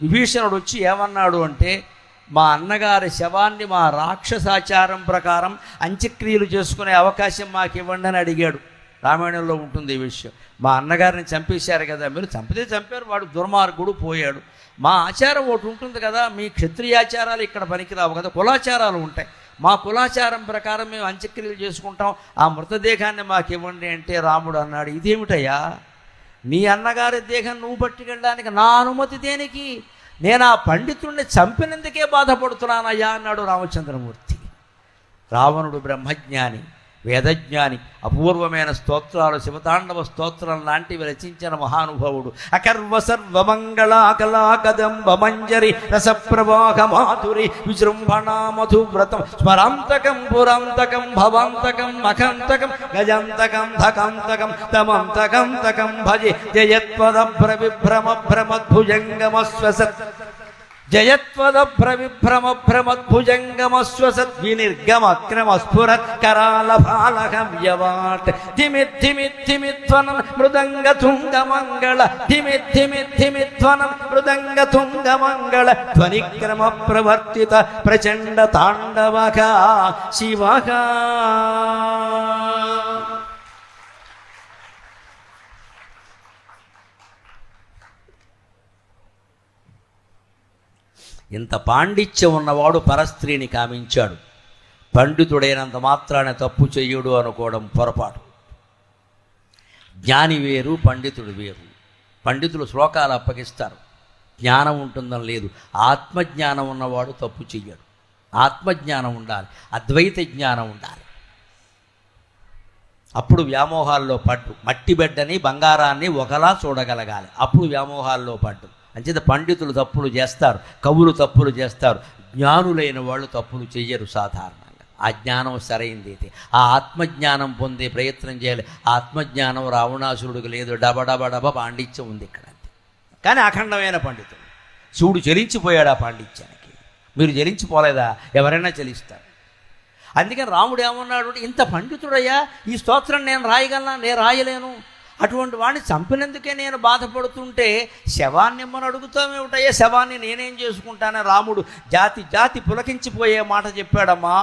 విభీషణుడు వచ్చి ఏమన్నాడు అంటే, మా అన్నగారి శవాన్ని మా రాక్షసాచారం ప్రకారం అంత్యక్రియలు చేసుకునే అవకాశం మాకు ఇవ్వండి అని అడిగాడు. రామాయణంలో ఉంటుంది ఈ విషయం. మా అన్నగారిని చంపేశారు కదా, మీరు చంపితే చంపారు, వాడు దుర్మార్గుడు పోయాడు. మా ఆచారం ఒకటి ఉంటుంది కదా, మీ క్షత్రియాచారాలు ఇక్కడ పనికిరావు కదా, కులాచారాలు ఉంటాయి. మా కులాచారం ప్రకారం మేము అంత్యక్రియలు చేసుకుంటాం, ఆ మృతదేహాన్ని మాకు ఇవ్వండి అంటే రాముడు అన్నాడు, ఇదేమిటయ్యా, నీ అన్నగారి దేహం నువ్వు పట్టుకెళ్ళడానికి నా అనుమతి దేనికి? నేను ఆ పండితుడిని చంపినందుకే బాధపడుతున్నానయ్యా అన్నాడు రామచంద్రమూర్తి. రావణుడు బ్రహ్మజ్ఞాని, వేదజ్ఞాని, అపూర్వమైన స్తోత్రాలు, శివతాండవ స్తోత్రం లాంటివి రచించిన మహానుభావుడు. అకర్వ సర్వమంగళాకలాకదంబ మంజరి రసప్రవాహ మాధురి విజృంభణా మధువ్రతం స్మరాంతకం పురాంతకం భవాంతకం మఖంతకం గజంతకం ధకంతకం తమంతకం తకం భజే జయత్వదభ్రవిభ్రమభ్రమద్భుజంగమస్వసత్ జయత్వదభ్రవిభ్రమభ్రమద్భుజంగమస్వసత్ వినిర్గమక్రమస్ఫురత్ కరాలభాలహవ్యవాట్ ధిమిద్ధిమిద్ధిమిధ్వనం మృదంగతుంగమంగళ ధిమిద్ధిమిద్ధిమిధ్వనం మృదంగతుంగమంగళ ధ్వనిక్రమ ప్రవర్తిత ప్రచండ తాండవక శివక. ఇంత పాండిత్యం ఉన్నవాడు పరస్త్రీని కామించాడు. పండితుడైనంత మాత్రాన తప్పు చెయ్యడు అనుకోవడం పొరపాటు. జ్ఞాని వేరు, పండితుడు వేరు. పండితులు శ్లోకాలు అప్పగిస్తారు, జ్ఞానం ఉంటుందని లేదు. ఆత్మజ్ఞానం ఉన్నవాడు తప్పు చెయ్యడు. ఆత్మజ్ఞానం ఉండాలి, అద్వైత జ్ఞానం ఉండాలి. అప్పుడు వ్యామోహాల్లో పడ్డు. మట్టి బిడ్డని బంగారాన్ని ఒకలా చూడగలగాలి, అప్పుడు వ్యామోహాల్లో పడ్డు. అంచేత పండితులు తప్పులు చేస్తారు, కవులు తప్పులు చేస్తారు, జ్ఞానులైన వాళ్ళు తప్పులు చెయ్యరు సాధారణంగా. ఆ జ్ఞానం సరైంది అయితే ఆ ఆత్మజ్ఞానం పొందే ప్రయత్నం చేయాలి. ఆత్మజ్ఞానం రావణాసురుడికి లేదు, డబ పాండిత్యం ఉంది ఇక్కడ అంతే. కానీ అఖండమైన పండితుడు. శివుడు చెలించిపోయాడు ఆ పాండిత్యానికి. మీరు చెలించిపోలేదా? ఎవరైనా చెలిస్తారు. అందుకని రాముడు ఏమన్నాడు, ఇంత పండితుడయ్యా, ఈ స్తోత్రం నేను రాయగలనా? నేను రాయలేను. అటువంటి వాడిని చంపినందుకే నేను బాధపడుతుంటే శవాన్ని ఇమ్మని అడుగుతామేమిటయ్యా, శవాన్ని నేనేం చేసుకుంటానని రాముడు జాతి పులకించిపోయే మాట చెప్పాడమ్మా.